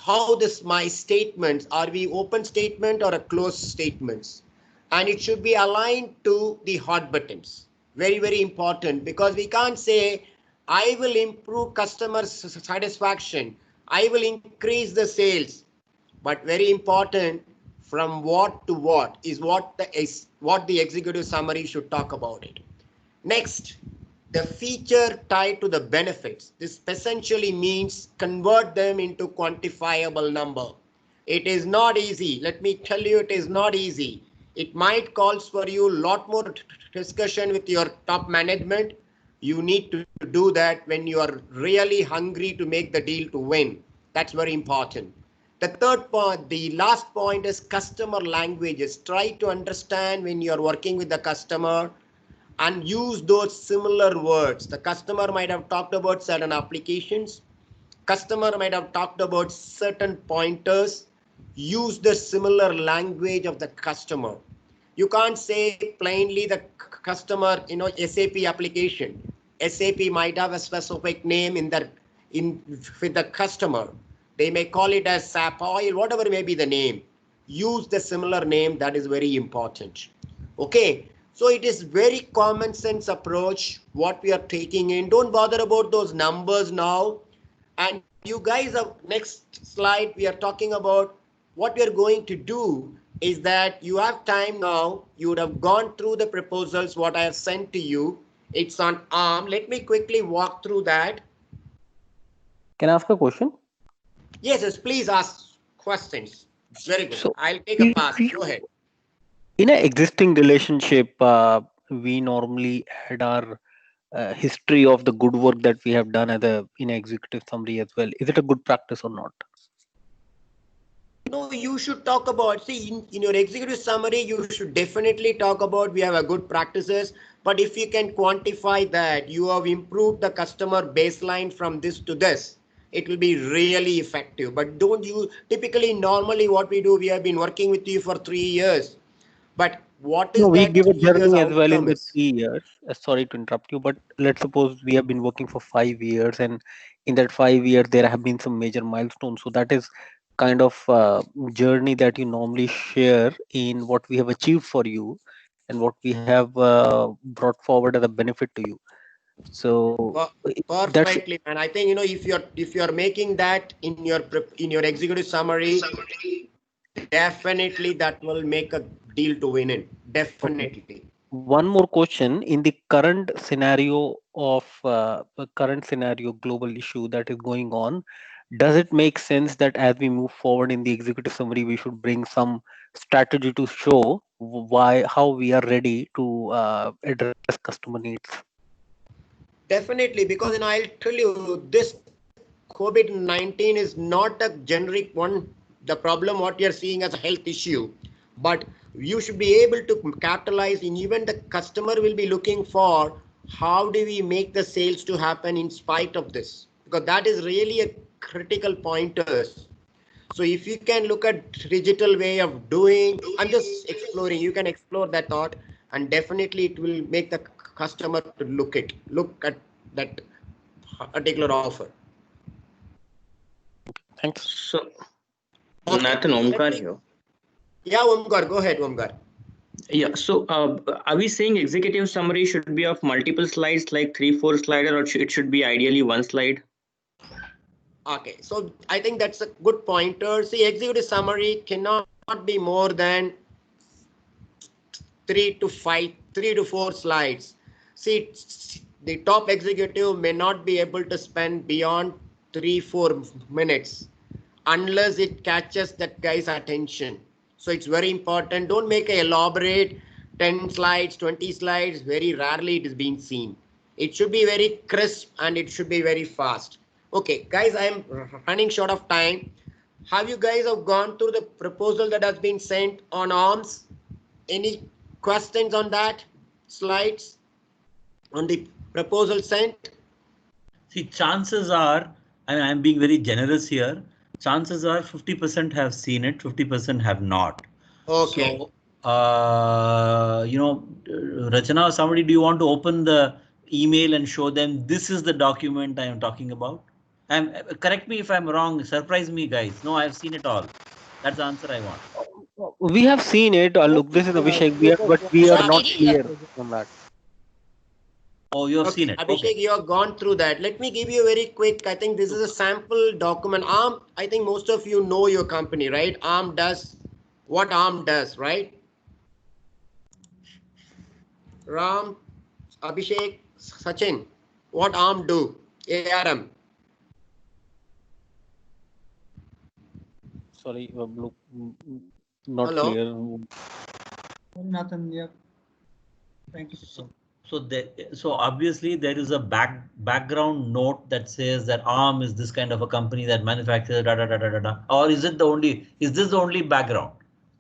how this my statements, are we open statement or a closed statements? And it should be aligned to the hot buttons. Very, very important, because we can't say, I will improve customer satisfaction, I will increase the sales. But very important, from what to what is what the executive summary should talk about it. Next, the feature tied to the benefits. This essentially means convert them into quantifiable number. It is not easy. Let me tell you, it is not easy. It might calls for you a lot more discussion with your top management. You need to do that when you are really hungry to make the deal to win. That's very important. The third point, the last point is customer languages. Try to understand when you are working with the customer and use those similar words. The customer might have talked about certain applications. Customer might have talked about certain pointers. Use the similar language of the customer. You can't say plainly the customer, SAP application. SAP might have a specific name with the customer. They may call it as SAP oil, whatever may be the name. Use the similar name. That is very important. Okay. So it is very common sense approach what we are taking in. Don't bother about those numbers now. And you guys have next slide. We are talking about what we are going to do is that you have time now. You would have gone through the proposals, what I have sent to you. It's on ARM. Let me quickly walk through that. Can I ask a question? Yes, please ask questions. Very good. So I'll take a pass. Go ahead. In an existing relationship, we normally add our history of the good work that we have done in executive summary as well. Is it a good practice or not? No, you should talk about, see, in your executive summary, you should definitely talk about we have a good practices. But if you can quantify that you have improved the customer baseline from this to this, it will be really effective. But don't you typically, normally what we do, we have been working with you for 3 years. But what is We that give a 3 years journey as well in outcome the is? 3 years. Sorry to interrupt you, but let's suppose we have been working for 5 years, and in that 5 years there have been some major milestones. So that is kind of journey that you normally share in what we have achieved for you and what we have brought forward as a benefit to you. So that's Perfectly, and I think if you're making that in your executive summary, definitely that will make a deal to win it. okay. Definitely. One more question: in the current scenario global issue that is going on, does it make sense that as we move forward in the executive summary, we should bring some strategy to show how we are ready to address customer needs? Definitely, because I'll tell you, this COVID-19 is not a generic one. The problem what you're seeing as a health issue, but you should be able to capitalize in, even the customer will be looking for how do we make the sales to happen in spite of this, because that is really a critical pointers. So if you can look at digital way of doing, I'm just exploring, you can explore that thought, and definitely it will make the customer to look at that particular offer. Thanks. So, Okay. Nathan, Omkar here. Yeah, Omkar, go ahead, Omkar. Yeah, so are we saying executive summary should be of multiple slides, like 3-4 slider, or it should be ideally one slide? Okay, so I think that's a good pointer. See, executive summary cannot be more than 3 to 4 slides. See, the top executive may not be able to spend beyond 3-4 minutes unless it catches that guy's attention. So it's very important. Don't make an elaborate 10 slides, 20 slides. Very rarely it is being seen. It should be very crisp and it should be very fast. Okay, guys, I am running short of time. Have you guys have gone through the proposal that has been sent on ARMS? Any questions on that? Slides on the proposal sent? See, chances are, and I'm being very generous here, chances are 50% have seen it, 50% have not. Okay. So, Rachana or somebody, do you want to open the email and show them this is the document I am talking about? Correct me if I'm wrong. Surprise me, guys. No, I've seen it all. That's the answer I want. We have seen it. Look, this is Abhishek. But we are not clear on that. Oh, you have Okay, seen it. Abhishek, Okay. you have gone through that. Let me give you a very quick. I think this is a sample document. ARM, I think most of you know your company, right? ARM does what ARM does, right? Ram, Abhishek, Sachin, what ARM do? ARM. Sorry, look, not Hello? clear. Nothing. Yeah. Thank you. So obviously there is a background note that says that ARM is this kind of a company that manufactures da da da da da da. Or is this the only background?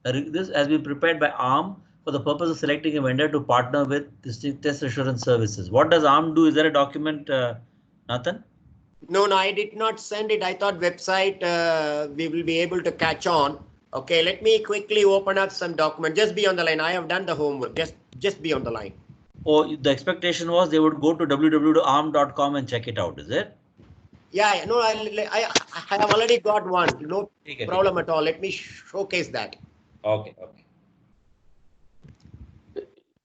This has been prepared by ARM for the purpose of selecting a vendor to partner with distinct test assurance services. What does ARM do? Is there a document, Nathan? No, I did not send it. I thought website we will be able to catch on. Okay, let me quickly open up some document. Just be on the line. I have done the homework. Just be on the line. Oh, the expectation was they would go to www.arm.com and check it out, is it? Yeah, no, I have already got one. No problem at all. Let me showcase that. Okay.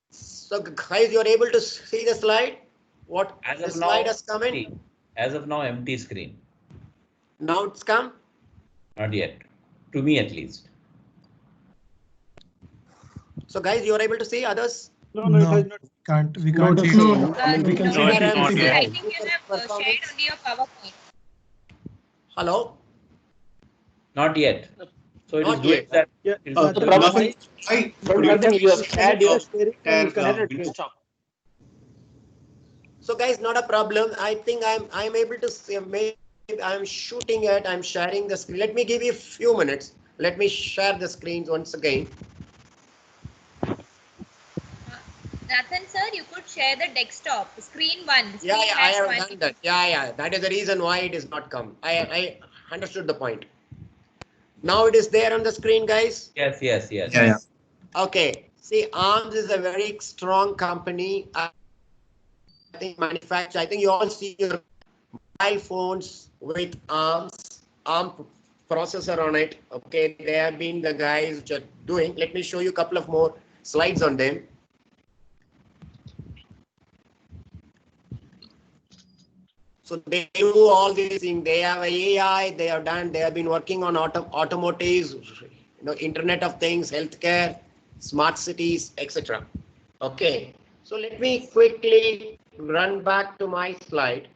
So guys, you're able to see the slide? What the slide has come in? As of now, empty screen. Now it's come? Not yet. To me at least. So guys, you're able to see others? No, we can't see. No, We can see not the yet. PPT. Not I yet. think you have shared only your PowerPoint. Hello? Not yet. So it is Not doing yet. that. Yeah, It is the doing problem that. is, Nathan, you have shared your entire desktop. So guys, not a problem. I think I'm able to see, maybe I'm shooting it, I'm sharing the screen. Let me give you a few minutes. Let me share the screens once again. Nathan sir, you could share the desktop, screen one. Yeah, Screen I has have one. done that. Yeah. That is the reason why it is not come. I understood the point. Now it is there on the screen, guys. Yes. Yeah. Okay. See, ARMS is a very strong company. I think manufacture. I think you all see your mobile phones with ARM processor on it. Okay, they have been the guys which are doing. Let me show you a couple of more slides on them. So they do all these things. They have AI. They have done. They have been working on automotives, Internet of Things, healthcare, smart cities, etc. Okay. So let me quickly run back to my slide.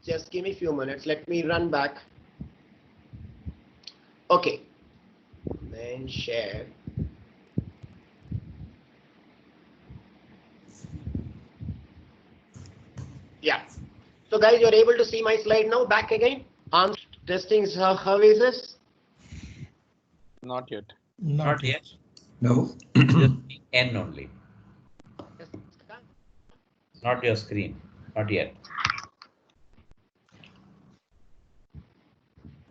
Just give me a few minutes. Let me run back. Okay. Then share. Yeah. So guys, you're able to see my slide now. Back again. ARMS testing services. Not yet. Not yet. No. N only. Not your screen. Not yet.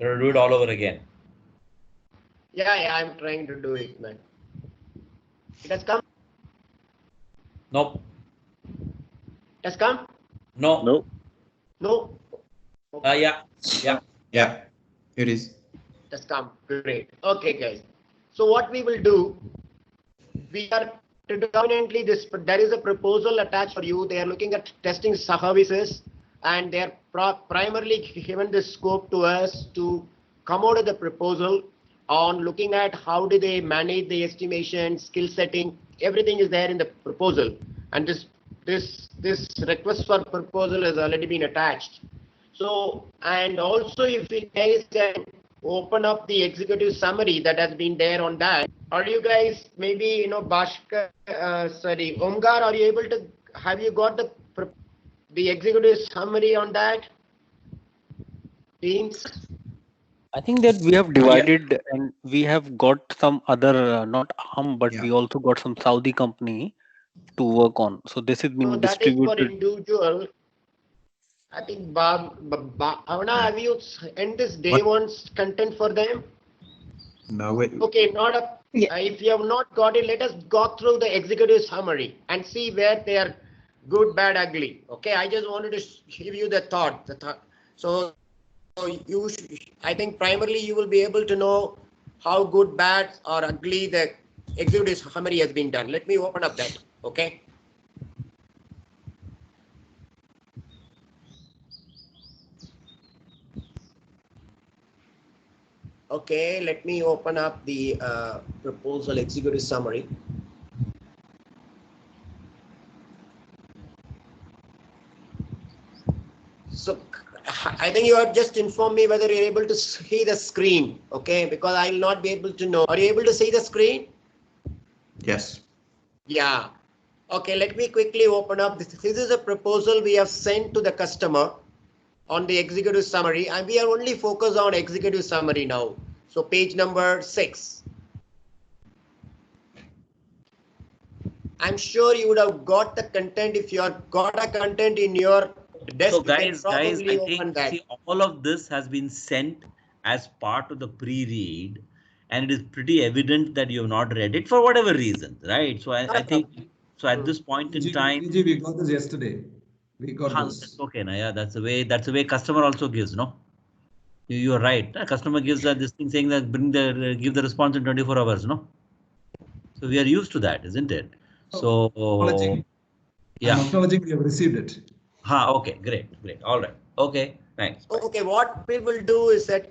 You'll do it all over again. Yeah, I'm trying to do it, man. It has come. Nope. It has come. No. No. Yeah. Yeah. It is. It has come. Great. Okay, guys. So what we will do, we are predominantly this. There is a proposal attached for you. They are looking at testing services, and they are primarily given the scope to us to come out of the proposal on looking at how do they manage the estimation, skill setting. Everything is there in the proposal, and this request for proposal has already been attached. So, and also if you guys can open up the executive summary that has been there on that. Are you guys maybe, Bhaskar, Omgar, are you able to, have you got the executive summary on that? Teams? I think that we have divided and we have got some other, not ARM, but Yeah. we also got some Saudi company to work on. So this has been No, that is for distributed. individual. I think Avana, have you end this day one's content for them? No. Wait. Okay, not a. If you have not got it, let us go through the executive summary and see where they are good, bad, ugly. Okay, I just wanted to give you the thought. So I think primarily you will be able to know how good, bad, or ugly the executive summary has been done. Let me open up that. Okay. Okay, let me open up the proposal executive summary. So I think you have just informed me whether you're able to see the screen, okay? Because I will not be able to know. Are you able to see the screen? Yes. Yeah. Okay, let me quickly open up. This is a proposal we have sent to the customer on the executive summary, and we are only focused on executive summary now. So page number 6. I'm sure you would have got the content. If you have got a content in your desk, So you can guys, probably I open think, that. see, all of this has been sent as part of the pre-read, and it is pretty evident that you have not read it for whatever reason, right? So I think, so at this point in time, we got this yesterday. We got this. okay, now, yeah, that's the way customer also gives, no? You are right. Customer gives this thing saying that give the response in 24 hours, no? So we are used to that, isn't it? So yeah, I'm acknowledging we have received it. Okay, great. All right. Okay, thanks. Bye. Okay, what we will do is that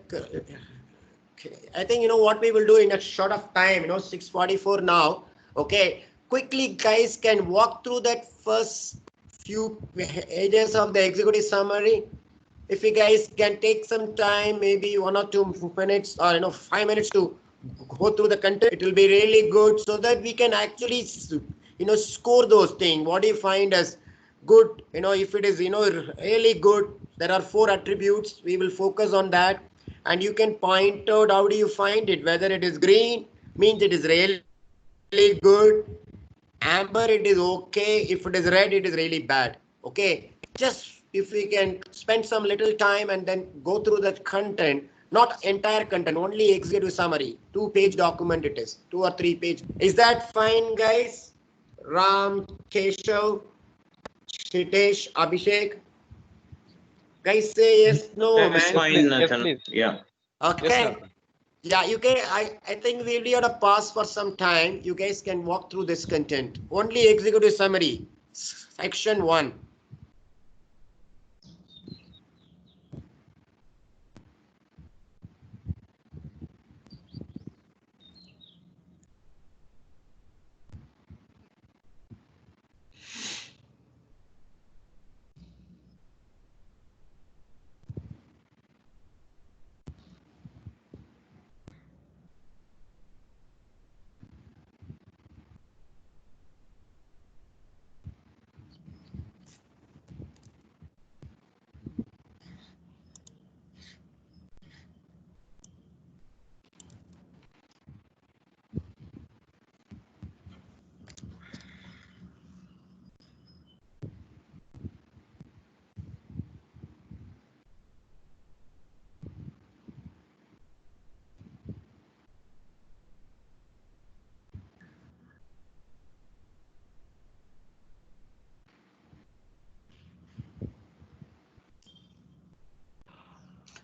I think, you know, what we will do in a short of time, you know, 6:44 now. Okay, quickly guys can walk through that first few pages of the executive summary. If you guys can take some time, maybe 1 or 2 minutes, or 5 minutes to go through the content, it will be really good, so that we can actually score those things. What do you find as good? If it is really good, there are 4 attributes. We will focus on that, and you can point out how do you find it. Whether it is green means it is really good, amber it is okay, if it is red it is really bad. Okay, just if we can spend some little time and then go through the content, not entire content, only executive summary, 2-page document it is, 2 or 3 page. Is that fine, guys? Ram, Keshav, Shitesh, Abhishek, guys say yes, no, That's man. fine, Nathan. Yeah. Okay. Yeah, you can. I think we'll be on a pause for some time. You guys can walk through this content. Only executive summary, section 1.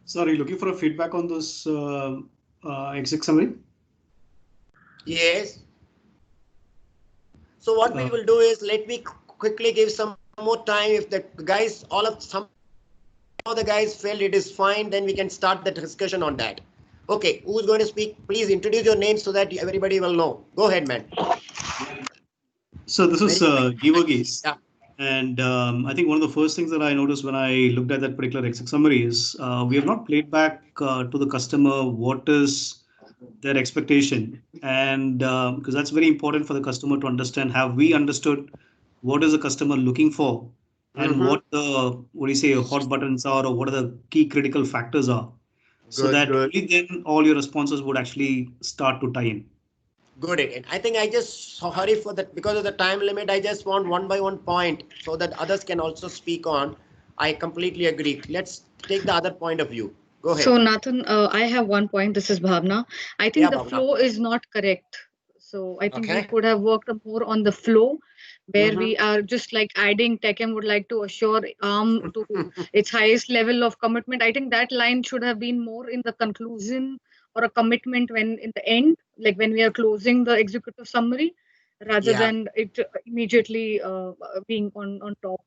So are you looking for a feedback on this exec summary? Yes. So what we will do is, let me quickly give some more time. If the guys, some of the guys felt it is fine, then we can start the discussion on that. Okay, who's going to speak? Please introduce your name so that everybody will know. Go ahead, man. So this is Givergis. Yeah. And I think one of the first things that I noticed when I looked at that particular exec summary is we have not played back to the customer what is their expectation. And because that's very important for the customer to understand, have we understood what is the customer looking for and what do you say, hot buttons are, or what are the key critical factors are. So that only then all your responses would actually start to tie in. Good again. I think I just, sorry for that, because of the time limit, I just want 1 by 1 point so that others can also speak on. I completely agree. Let's take the other point of view. Go ahead. So Nathan, I have one point. This is Bhavna. I think the flow is not correct. So I think we Okay. could have worked more on the flow, where Mhm. we are just like adding TechM would like to assure ARM to its highest level of commitment. I think that line should have been more in the conclusion or a commitment when in the end, like when we are closing the executive summary, rather Yeah. than it immediately being on top,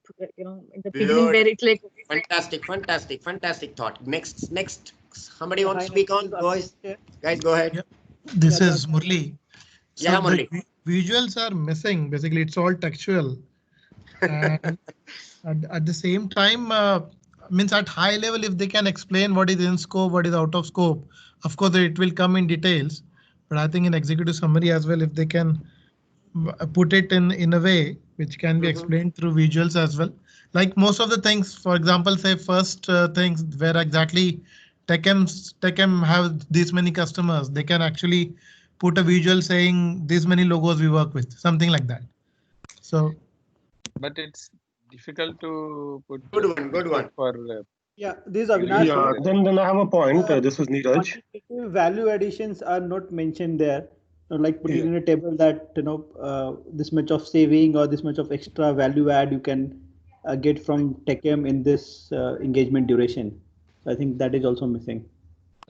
in the beginning Good. where it's like, Fantastic thought. Next. Somebody Yeah, wants hi, to speak this on? is Boys, Abhishek. guys, go ahead. Yeah. This Yeah, is Murli. Yeah, So the Murli. visuals are missing. Basically, it's all textual. And at the same time, means at high level, if they can explain what is in scope, what is out of scope, of course, it will come in details. But I think in executive summary as well, if they can put it in a way which can be Mhm. explained through visuals as well. Like most of the things, for example, say first things where exactly TechM have these many customers, they can actually put a visual saying these many logos we work with, something like that. So, but it's difficult to put Good one. for Yeah, this is Avinash. Yeah, then I have a point. This is Neeraj. Quantitative value additions are not mentioned there. Like putting Yeah. in a table that this much of saving or this much of extra value add you can get from TechM in this engagement duration. So I think that is also missing.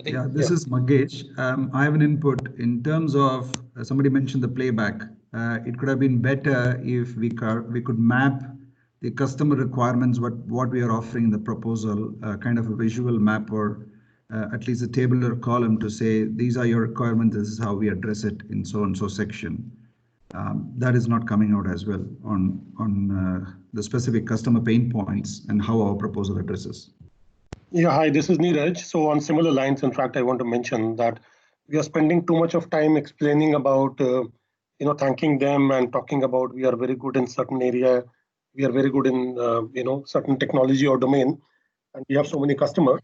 Yeah, this is Magesh. I have an input in terms of somebody mentioned the playback. It could have been better if we could map the customer requirements, what we are offering in the proposal, kind of a visual map or at least a tabular column to say these are your requirements. This is how we address it in so and so section. That is not coming out as well on the specific customer pain points and how our proposal addresses. Yeah, hi, this is Neeraj. So on similar lines, in fact, I want to mention that we are spending too much of time explaining about, thanking them and talking about we are very good in certain area, we are very good in, certain technology or domain, and we have so many customers.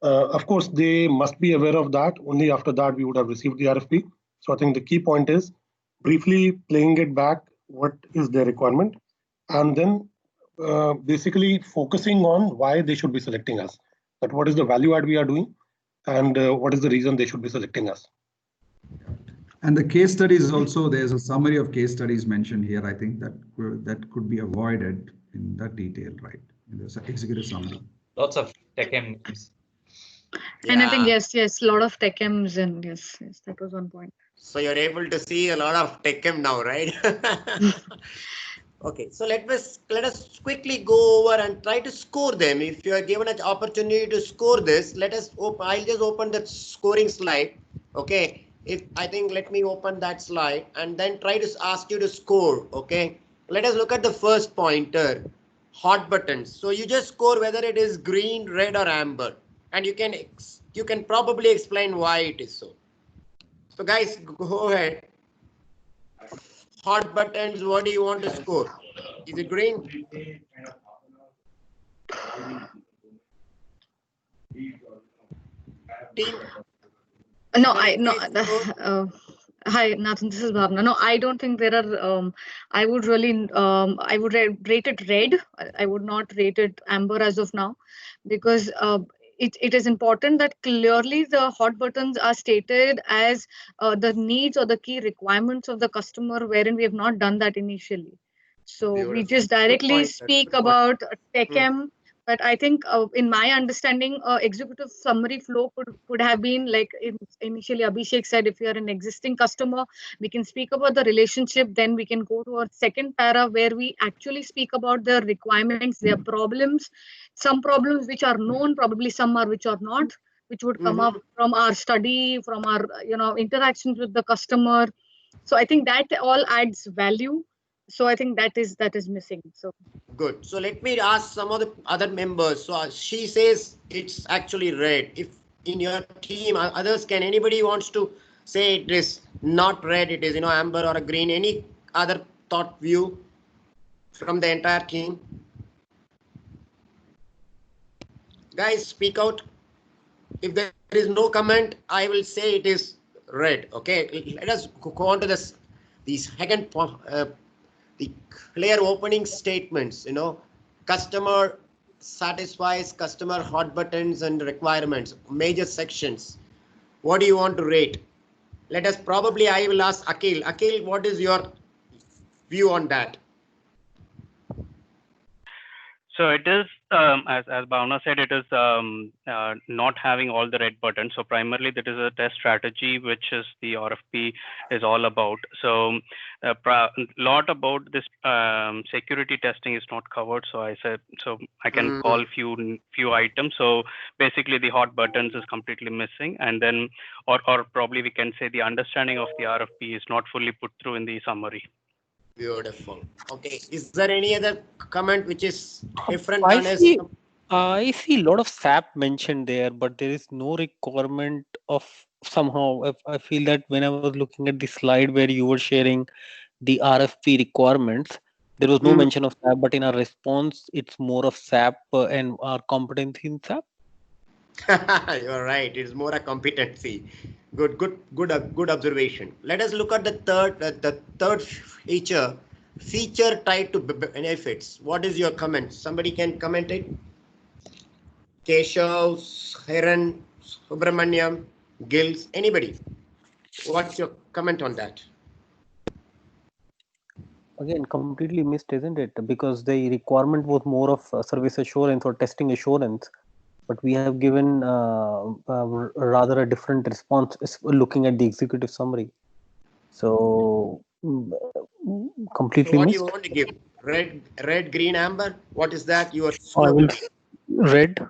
Of course, they must be aware of that. Only after that we would have received the RFP. So I think the key point is briefly playing it back. What is their requirement, and then basically focusing on why they should be selecting us. That what is the value add we are doing, and what is the reason they should be selecting us. And the case studies also, there's a summary of case studies mentioned here. I think that could be avoided in that detail, right? In the executive summary. Lots of TechM names. And I think yes, a lot of TechMs, and yes, that was one point. So you're able to see a lot of TechM now, right? Okay, so let us quickly go over and try to score them. If you are given an opportunity to score this, I'll just open the scoring slide. Okay, let me open that slide and then try to ask you to score. Okay, let us look at the first pointer, hot buttons. So you just score whether it is green, red, or amber, and you can probably explain why it is so. So guys, go ahead. Hot buttons, what do you want to score? Is it green? Team? No, hi, Nathan, this is Bhavna. No, I don't think there are, I would really, I would rate it red. I would not rate it amber as of now, because it is important that clearly the hot buttons are stated as the needs or the key requirements of the customer, wherein we have not done that initially. So we just directly speak about TechM. But I think in my understanding, executive summary flow could have been like initially Abhishek said, if you are an existing customer, we can speak about the relationship, then we can go to a second para where we actually speak about their requirements, their problems, some problems which are known, probably some are which are not, which would come up from our study, from our interactions with the customer. So I think that all adds value. So I think that is missing. So good. So let me ask some of the other members. So she says it's actually red. If in your team, others, can anybody wants to say it is not red, it is amber or a green? Any other thought view from the entire team? Guys, speak out. If there is no comment, I will say it is red. Okay, let us go on to the second the clear opening statements. Customer satisfies, customer hot buttons and requirements, major sections. What do you want to rate? Let us probably, I will ask Akhil. Akhil, what is your view on that? So it is, as Bhavna said, it is not having all the red buttons. So primarily that is a test strategy, which is the RFP is all about. So a lot about this security testing is not covered. So I said, so I can call few items. So basically the hot buttons is completely missing. And then, or probably we can say the understanding of the RFP is not fully put through in the summary. Beautiful. Okay. Is there any other comment which is different I than see a lot of SAP mentioned there, but there is no requirement of somehow. I feel that when I was looking at the slide where you were sharing the RFP requirements, there was no mention of SAP, but in our response, it's more of SAP and our competency in SAP. You're right. It's more a competency. Good observation. Let us look at the third feature tied to benefits. What is your comment? Somebody can comment it. Keshav, Hiran, Subramaniam, Gills, anybody? What's your comment on that? Again, completely missed, isn't it? Because the requirement was more of service assurance or testing assurance, but we have given rather a different response looking at the executive summary. So completely So what do missed. you want to give? Red, green, amber? What is that? Your I will red. Okay.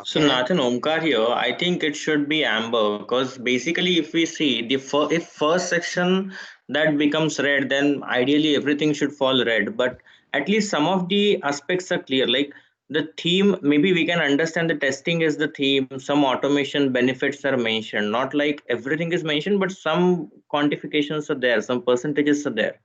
So Nathan, Omkar here, I think it should be amber, because basically if we see the if first section that becomes red, then ideally everything should fall red, but at least some of the aspects are clear, like the theme. Maybe we can understand the testing is the theme, some automation benefits are mentioned, not like everything is mentioned, but some quantifications are there, some percentages are there.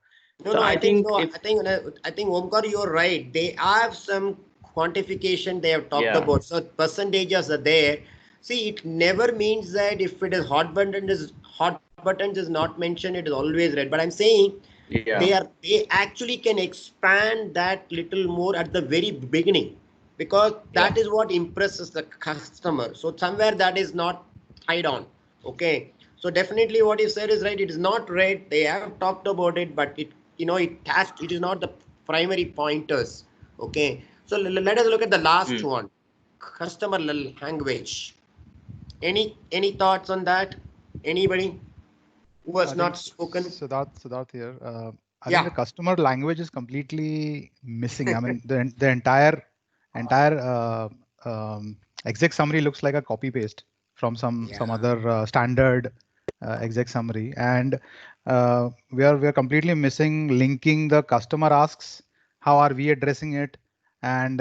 No, I think Omkar, you're right. They have some quantification they have talked about. So percentages are there. See, it never means that if it is hot buttons is not mentioned, it is always red. But I'm saying they actually can expand that little more at the very beginning, because that is what impresses the customer. So somewhere that is not tied on. Okay. So definitely what you said is right. It is not red. They have talked about it, but it is not the primary pointers. Okay. So let us look at the last one, customer language. Any thoughts on that? Anybody who has not spoken? Siddharth here. I think the customer language is completely missing. I mean, the entire exec summary looks like a copy paste from some other standard exec summary, and we are completely missing linking the customer asks, how are we addressing it, and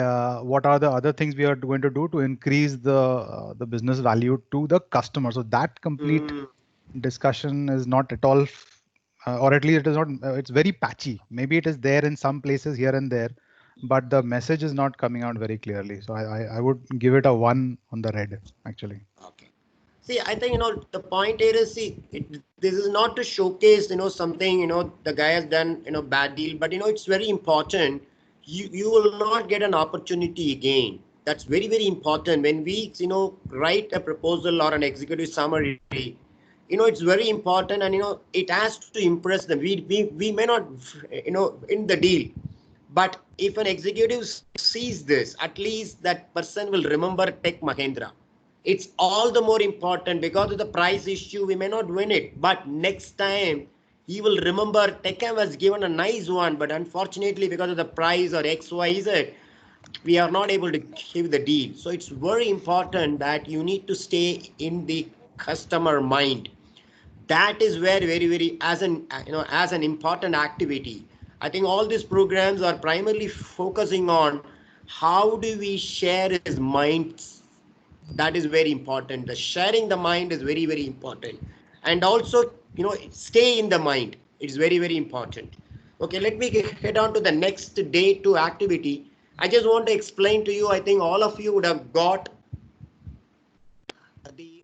what are the other things we are going to do to increase the business value to the customer. So that complete discussion is not at all, or at least it is not. It's very patchy. Maybe it is there in some places here and there, but the message is not coming out very clearly. So I would give it a 1 on the red, actually. Okay. See, I think, the point here is, this is not to showcase, something, the guy has done, bad deal, but, it's very important. You will not get an opportunity again. That's very, very important. When we, write a proposal or an executive summary, it's very important, and, it has to impress them. We may not, in the deal, but if an executive sees this, at least that person will remember Tech Mahindra. It's all the more important because of the price issue. We may not win it, but next time he will remember Techam was given a nice one, but unfortunately because of the price or XYZ, we are not able to give the deal. So it's very important that you need to stay in the customer mind. That is where very as an important activity. I think all these programs are primarily focusing on how do we share his minds. That is very important. The sharing the mind is very, very important. And also, stay in the mind. It's very, very important. Okay, let me head on to the next day 2 activity. I just want to explain to you, I think all of you would have got the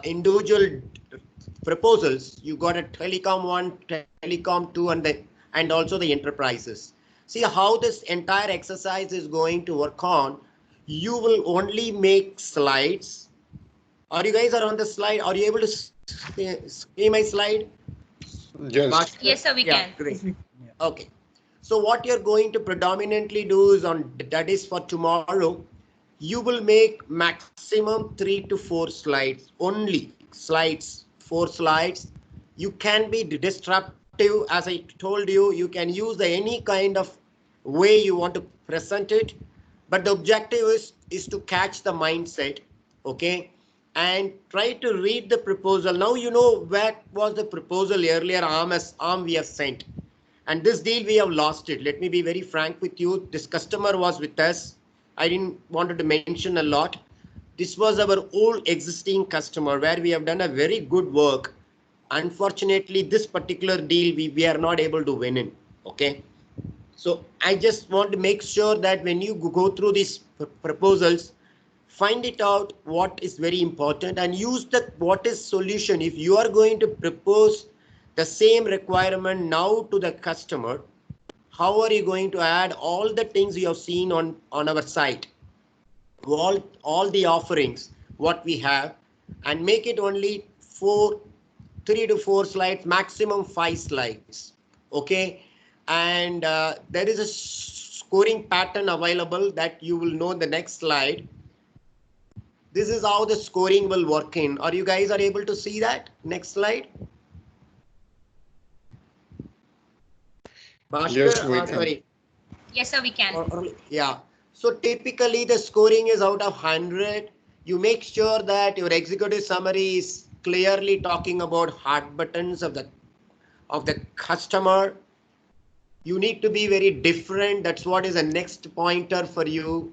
individual proposals. You got a telecom 1, telecom 2, and also the enterprises. See how this entire exercise is going to work on. You will only make slides. Are you guys on the slide? Are you able to see my slide? Yes. Yes, sir, we Yeah, can. great. Okay. So what you're going to predominantly do is that is for tomorrow, you will make maximum 3 to 4 slides, only slides, 4 slides. You can be disruptive, as I told you, you can use any kind of way you want to present it, but the objective is to catch the mindset, okay, and try to read the proposal. Now you know what was the proposal earlier, arm we have sent, and this deal we have lost it. Let me be very frank with you. This customer was with us. I didn't wanted to mention a lot. This was our old existing customer where we have done a very good work. Unfortunately, this particular deal we are not able to win in. Okay. So I just want to make sure that when you go through these proposals, find it out what is very important and use the what is solution. If you are going to propose the same requirement now to the customer, how are you going to add all the things you have seen on our site, all the offerings what we have, and make it only 3 to 4 slides, maximum 5 slides, okay? And there is a scoring pattern available that you will know in the next slide. This is how the scoring will work in. Are you guys are able to see that? Next slide. Bhaskar, Yes, we can. sorry. Yes, sir, we can. Yeah. So typically the scoring is out of 100. You make sure that your executive summary is clearly talking about hard buttons of the customer. You need to be very different. That's what is a next pointer for you.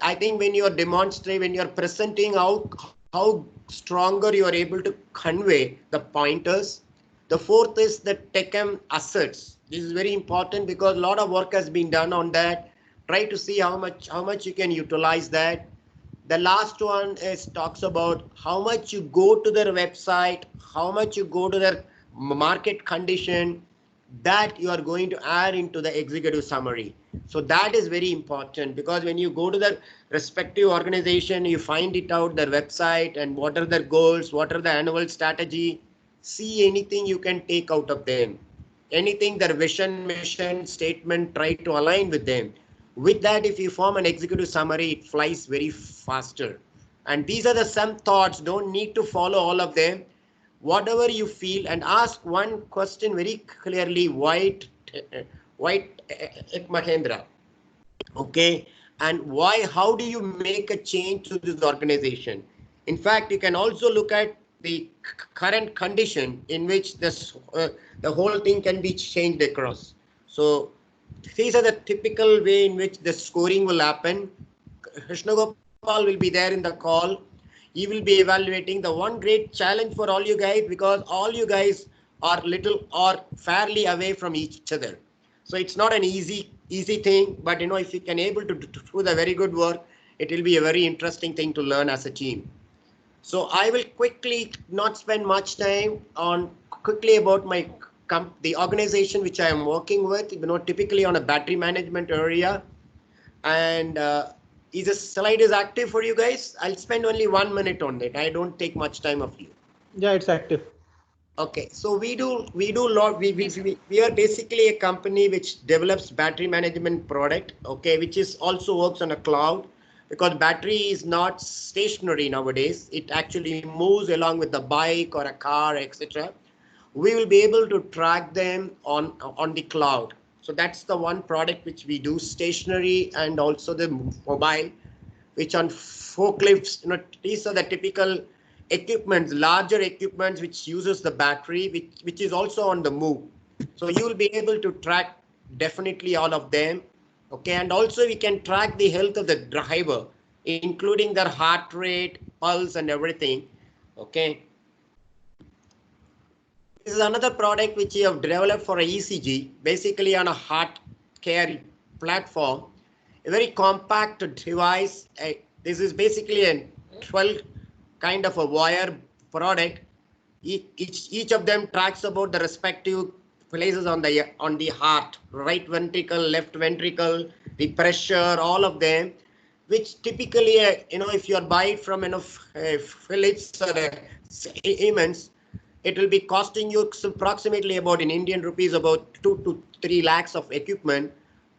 I think when you're demonstrating, when you're presenting how stronger you are able to convey the pointers. The fourth is the TechM assets. This is very important because a lot of work has been done on that. Try to see how much you can utilize that. The last one is talks about how much you go to their website, how much you go to their market condition, that you are going to add into the executive summary. So that is very important because when you go to the respective organization, you find it out their website and what are their goals, what are the annual strategy, see anything you can take out of them, anything their vision, mission, statement, try to align with them. With that, if you form an executive summary, it flies very faster. And these are the some thoughts, don't need to follow all of them. Whatever you feel, and ask one question very clearly, white Mahendra, okay, and why, how do you make a change to this organization? In fact, you can also look at the current condition in which the whole thing can be changed across. So these are the typical way in which the scoring will happen. Krishnagopal will be there in the call. He will be evaluating. The one great challenge for all you guys, because all you guys are little or fairly away from each other. So it's not an easy thing, but you know, if you can able to do the very good work, it will be a very interesting thing to learn as a team. So I will quickly not spend much time on quickly about the organization which I am working with, you know, typically on a battery management area. And is the slide is active for you guys? I'll spend only 1 minute on it. I don't take much time of you. Yeah, it's active. Okay, so we do lot. We are basically a company which develops battery management product. Okay, which is also works on a cloud, because battery is not stationary nowadays. It actually moves along with the bike or a car, etc. We will be able to track them on the cloud. So that's the one product which we do, stationary and also the mobile, which on forklifts, you know, these are the typical equipments, larger equipments which uses the battery, which is also on the move. So you will be able to track definitely all of them. Okay, and also we can track the health of the driver, including their heart rate, pulse, and everything. Okay. This is another product which we have developed for a ECG, basically on a heart care platform. A very compact device. This is basically a 12 kind of a wire product. Each of them tracks about the respective places on the heart, right ventricle, left ventricle, the pressure, all of them. which typically, if you buy it from Philips or Siemens, it will be costing you approximately about in Indian rupees about 2 to 3 lakhs of equipment.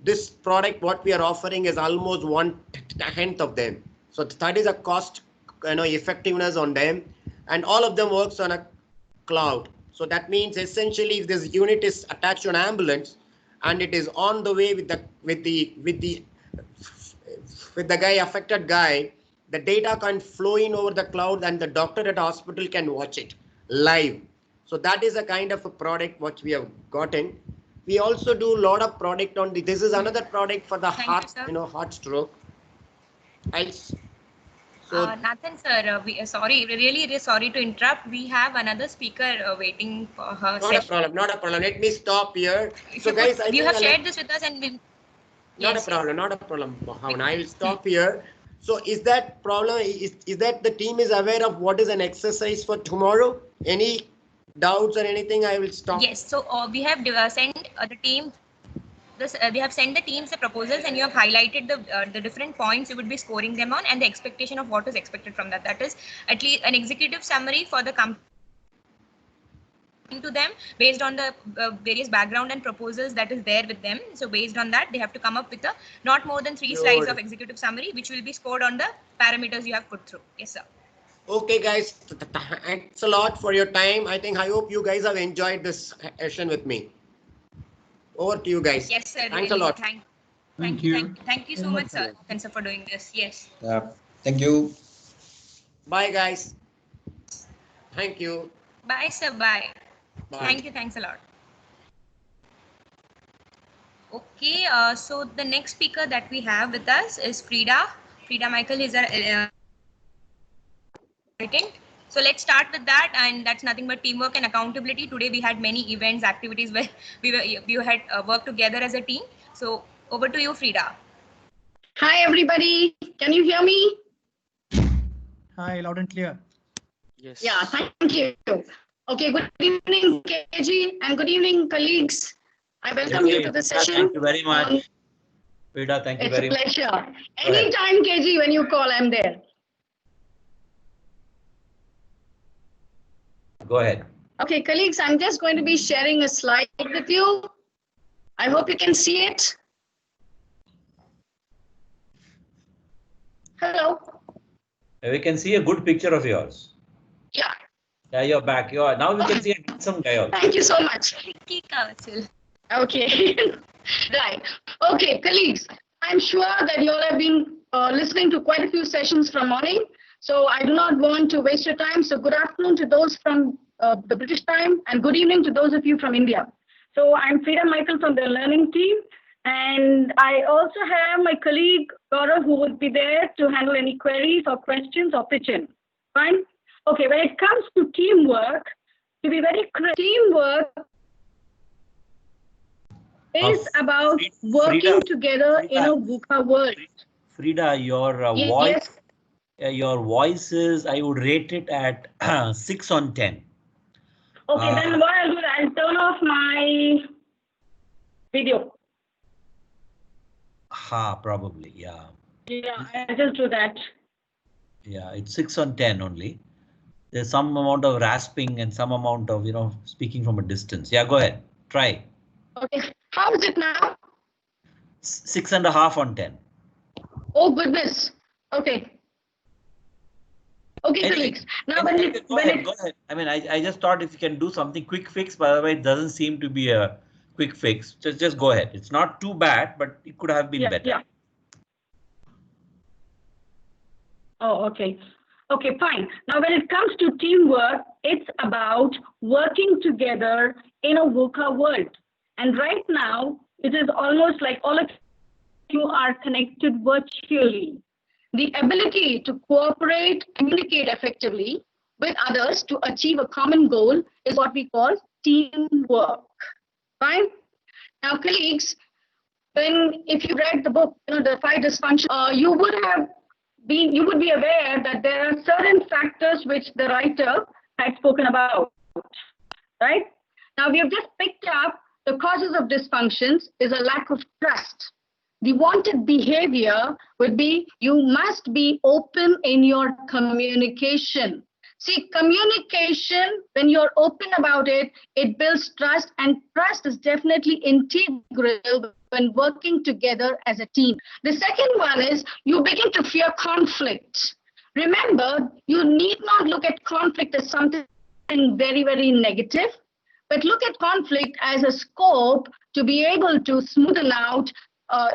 This product, what we are offering, is almost 1/10 of them. So that is a cost, effectiveness on them, and all of them works on a cloud. So that means essentially, if this unit is attached to an ambulance and it is on the way with the affected guy, the data can flow in over the cloud and the doctor at hospital can watch it live. So that is a kind of a product what we have gotten. We also do a lot of product on this is another product for the heart, heart stroke. Nathan sir, really sorry to interrupt. We have another speaker waiting for her session. Not a problem. Let me stop here. So guys, you have shared this with us and we... Not a problem, Bhavan. I will stop here. So is that problem, is that the team is aware of what is an exercise for tomorrow? Any doubts or anything? I will stop. Yes, so we have sent the team we have sent the teams the proposals, and you have highlighted the different points you would be scoring them on and the expectation of what is expected from that. That is at least an executive summary for the company to them based on the various background and proposals that is there with them. So based on that, they have to come up with a not more than 3 slides of executive summary, which will be scored on the parameters you have put through. Yes, sir. Okay, guys. Thanks a lot for your time. I hope you guys have enjoyed this session with me. Over to you guys. Yes, sir. Thanks a lot. Thank you so much, sir. Thanks for doing this. Yes. Thank you. Bye, guys. Thank you. Bye, sir. Bye. Bye. Thank you. Thanks a lot. Okay. So the next speaker that we have with us is Frida. Frida Michael is our So let's start with that, and that's nothing but teamwork and accountability. Today we had many events, activities where we had worked together as a team. So over to you, Frida. Hi everybody, can you hear me? Hi, loud and clear. Yes. Yeah, thank you. Okay, good evening, KG, and good evening, colleagues. I welcome you to the session. Thank you very much. Frida, thank you very much. It's a pleasure. Anytime, KG, when you call, I'm there. Go ahead. Okay, colleagues, I'm just going to be sharing a slide with you. I hope you can see it. Hello. We can see a good picture of yours. Yeah. Yeah, you're back. Now we can see a handsome guy also. Thank you so much. Okay. Right. Okay, colleagues, I'm sure that you all have been listening to quite a few sessions from morning. So I do not want to waste your time. So good afternoon to those from the British time, and good evening to those of you from India. So I'm Frida Michael from the learning team. And I also have my colleague Gaurav, who would be there to handle any queries or questions or pitch in. Fine. Okay, when it comes to teamwork, to be very clear, teamwork is about working together in a VUCA world. Frida, your voice, your voice is, I would rate it at 6 on 10. Okay, then what I'll do, I'll turn off my video. Probably, yeah. Yeah, I'll just do that. Yeah, it's 6 on 10 only. There's some amount of rasping and some amount of, speaking from a distance. Yeah, go ahead. Try. Okay, how is it now? 6.5 on 10. Oh, goodness. Okay. Okay, colleagues. Now, go ahead. I mean, I just thought if you can do something quick fix, by the way, it doesn't seem to be a quick fix. Just go ahead. It's not too bad, but it could have been better. Yeah. Oh, okay. Okay, fine. Now, when it comes to teamwork, it's about working together in a VUCA world. And right now, it is almost like all of you are connected virtually. The ability to cooperate, communicate effectively with others to achieve a common goal is what we call teamwork. Fine. Now, colleagues, if you read the book, the 5 dysfunctions, you would be aware that there are certain factors which the writer had spoken about. Right. Now, we have just picked up the causes of dysfunctions is a lack of trust, The wanted behavior would be you must be open in your communication. See, communication, when you're open about it, it builds trust, and trust is definitely integral when working together as a team. The second one is you begin to fear conflict. Remember, you need not look at conflict as something very, very negative, but look at conflict as a scope to be able to smoothen out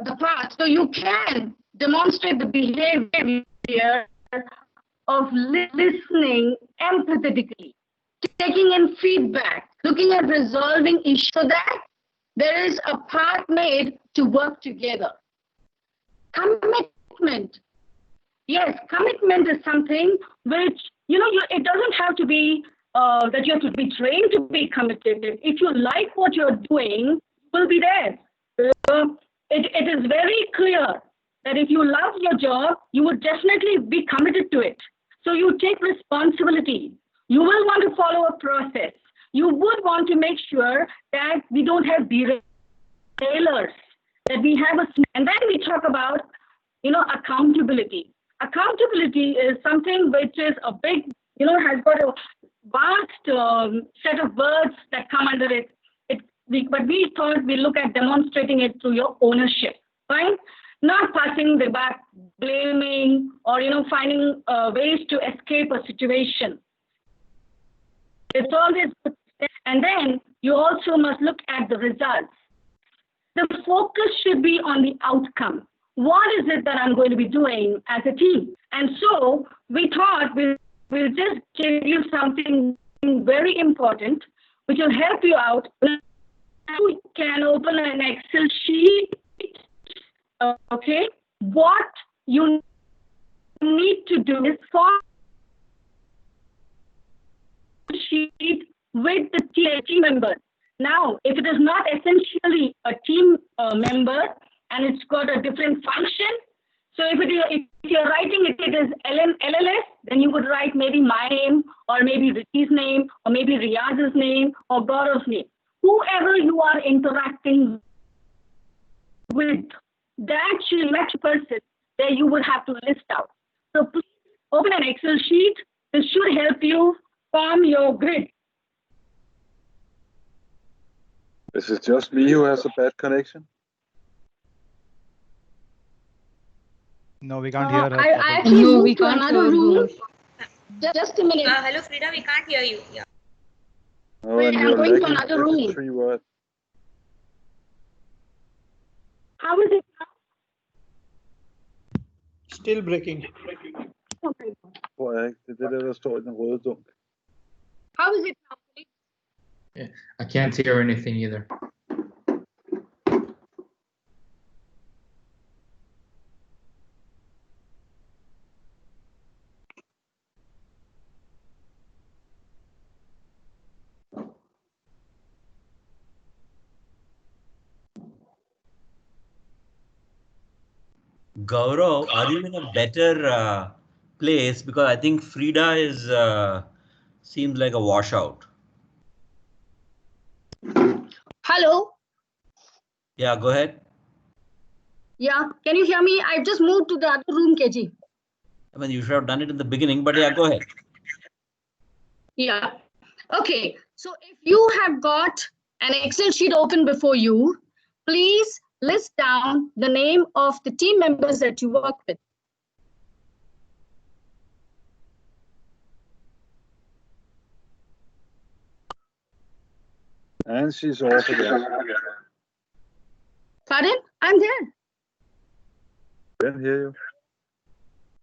the path. So you can demonstrate the behavior of listening empathetically, taking in feedback, looking at resolving issues so that there is a path made to work together. Commitment. Yes, commitment is something which, it doesn't have to be that you have to be trained to be committed. If you like what you're doing, you will be there. It is very clear that if you love your job, you would definitely be committed to it. So you take responsibility. You will want to follow a process. You would want to make sure that we don't have derailers, that we have and then we talk about, accountability. Accountability is something which is a big, has got a vast set of words that come under it. But we thought we look at demonstrating it through your ownership, right? Not passing the back, blaming, or finding ways to escape a situation. It's always good. And then you also must look at the results. The focus should be on the outcome. What is it that I'm going to be doing as a team? And so we thought we'll just give you something very important, which will help you out. You can open an Excel sheet. Okay, what you need to do is form a sheet with the team members. Now, if it is not essentially a team member and it's got a different function, so if you're writing it is LLS, then you would write maybe my name, or maybe Ricky's name, or maybe Riyaz's name, or Gaurav's name. Whoever you are interacting with, that select person that you would have to list out. So please open an Excel sheet. This should help you form your grid. Is it just me who has a bad connection? No, we can't hear her. I actually moved to another room. Just a minute. Hello, Frida, we can't hear you. Yeah. Oh, Wait, and I'm you're going to lagging another every room. 3 words. How is it now? Still breaking. Tror jeg ikke. Det er det der står i den røde dunk. How is it now? Yeah, I can't hear anything either. Gaurav, are you in a better place? Because I think Frida is seems like a washout. Hello. Yeah, go ahead. Yeah, can you hear me? I've just moved to the other room, KG. I mean, you should have done it in the beginning, but yeah, go ahead. Yeah. Okay. So if you have got an Excel sheet open before you, please list down the name of the team members that you work with. And she's also there. Pardon? I'm there. Can't hear you.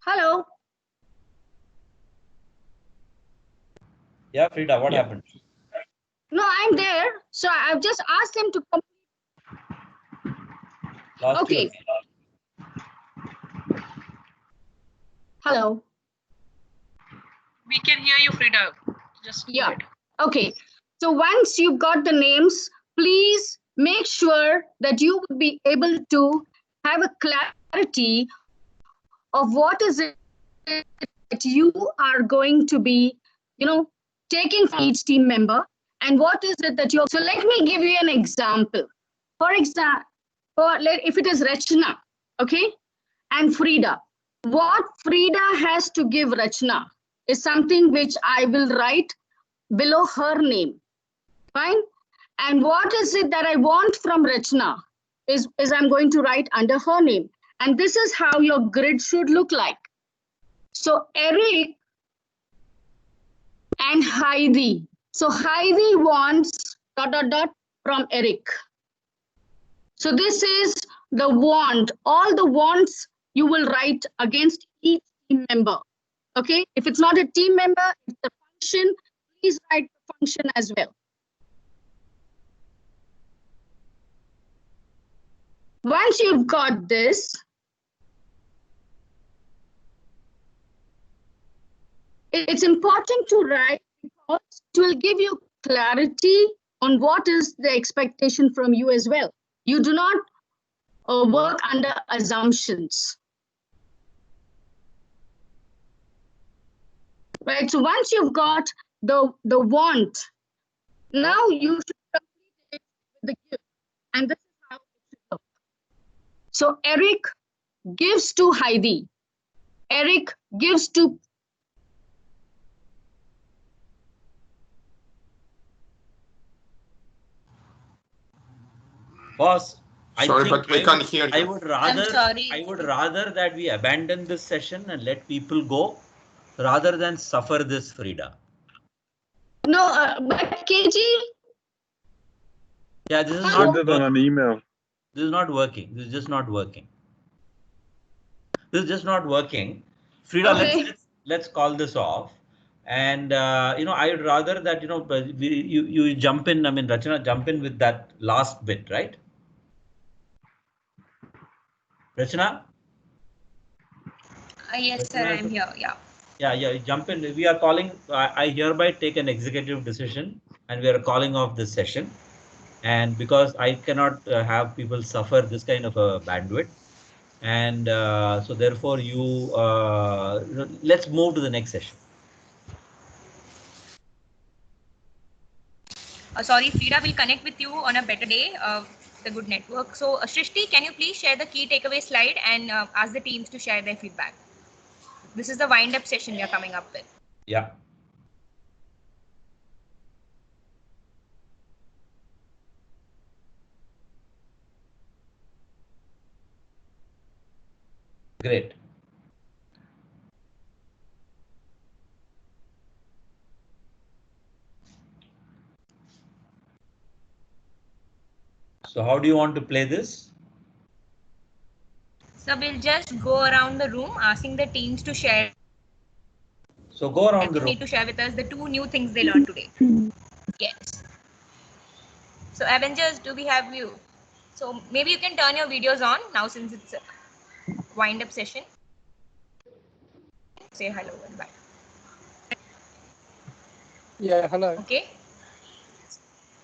Hello. Yeah, Frida, what happened? No, I'm there. So I've just asked them to come. Okay. Hello. We can hear you, Frida. Just yeah. Okay. So once you've got the names, please make sure that you would be able to have a clarity of what is it that you are going to be, taking from each team member, and what is it that you're. So let me give you an example. For if it is Rachna, okay, and Frida, what Frida has to give Rachna is something which I will write below her name. Fine. And what is it that I want from Rachna is I'm going to write under her name. And this is how your grid should look like. So Eric and Heidi. So Heidi wants ... from Eric. So this is the want. All the wants you will write against each team member. Okay. If it's not a team member, it's a function. Please write the function as well. Once you've got this, it's important to write because it will give you clarity on what is the expectation from you as well. You do not work under assumptions. Right, so once you've got the want, now you should complete it with the give. And this is how it should look. So Eric gives to Heidi. Eric gives to... Boss, Sorry, but we can't hear you. I would sorry. rather that we abandon this session and let people go rather than suffer this, Frida. No, but KG... Yeah, this is Send not it on an email. This is not working. This is just not working. This is just not working. Frida, Okay. let's call this off. And I would rather that you jump in. I mean, Rachana, jump in with that last bit, right? Rachana? Yes, sir, I'm here. Yeah. Yeah, jump in. We are calling. I hereby take an executive decision, and we are calling off this session. And because I cannot have people suffer this kind of a bandwidth, and so therefore let's move to the next session. Sorry, Frida will connect with you on a better day, the good network. So Shrishti, can you please share the key takeaway slide and ask the teams to share their feedback? This is the wind up session we are coming up with. Yeah. Great. So how do you want to play this? So we'll just go around the room asking the teams to share. So go around the room. Need to share with us the 2 new things they learned today. Yes. So Avengers, do we have you? So maybe you can turn your videos on now since it's a wind up session. Say hello and bye. Yeah, hello. Okay.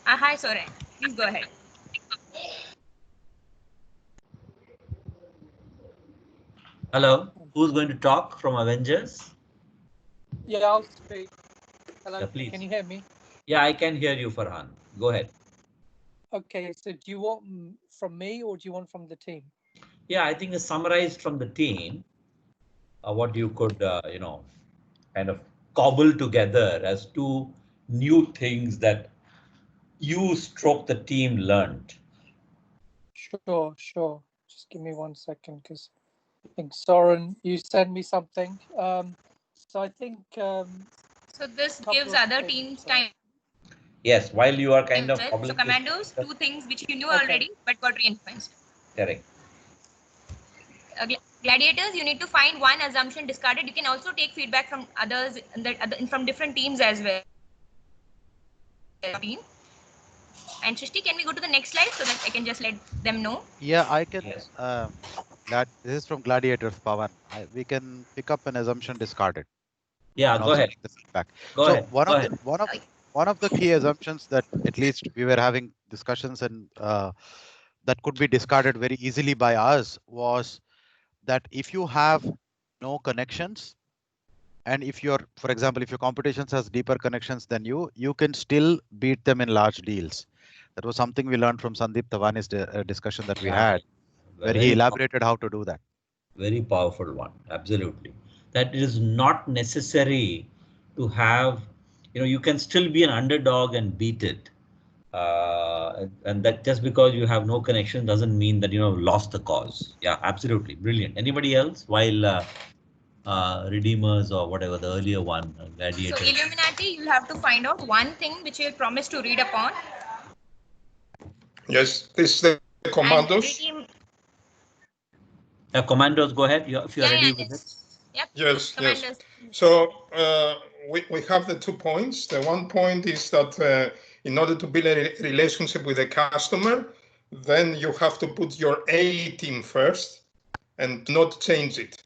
Hi, Soren. Please go ahead. Hello. Who's going to talk from Avengers? Yeah, I'll speak. Hello. Yeah, please. Can you hear me? Yeah, I can hear you, Farhan. Go ahead. Okay, so do you want from me or do you want from the team? Yeah, I think it's summarized from the team what you could, kind of cobble together as 2 new things that you stroke the team learned. Sure. Just give me 1 second because I think Soren, you sent me something. So I think. So this gives other teams time. Yes, while you are kind of. So commandos, 2 things which you knew already but got reinforced. Correct. Gladiators, you need to find 1 assumption discarded. You can also take feedback from others from different teams as well. And Shrishti, can we go to the next slide so that I can just let them know? Yeah, I can. Yes. This is from Gladiators, Pawan. We can pick up an assumption discarded. Yeah, go ahead. The feedback. Go ahead. One of the key assumptions that at least we were having discussions and that could be discarded very easily by us was that if you have no connections, and if for example, if your competition has deeper connections than you can still beat them in large deals. That was something we learned from Sandeep Tawani's discussion that we Yeah, had, where he very elaborated how to do that. very powerful one. Absolutely. That it is not necessary to have, you can still be an underdog and beat it. And that just because you have no connection doesn't mean that you have lost the cause. Yeah, absolutely. Brilliant. Anybody else? While Redeemers or whatever, the earlier one, So Gladiator. Illuminati, you'll have to find out one thing which you'll promise to read upon. Yes, this is the commandos. Redeem. Commandos, go ahead. If you're ready with it. Yep. Yes, Commandos. yes. So we have the 2 points. The one point is that in order to build a relationship with a customer, then you have to put your A team first and not change it.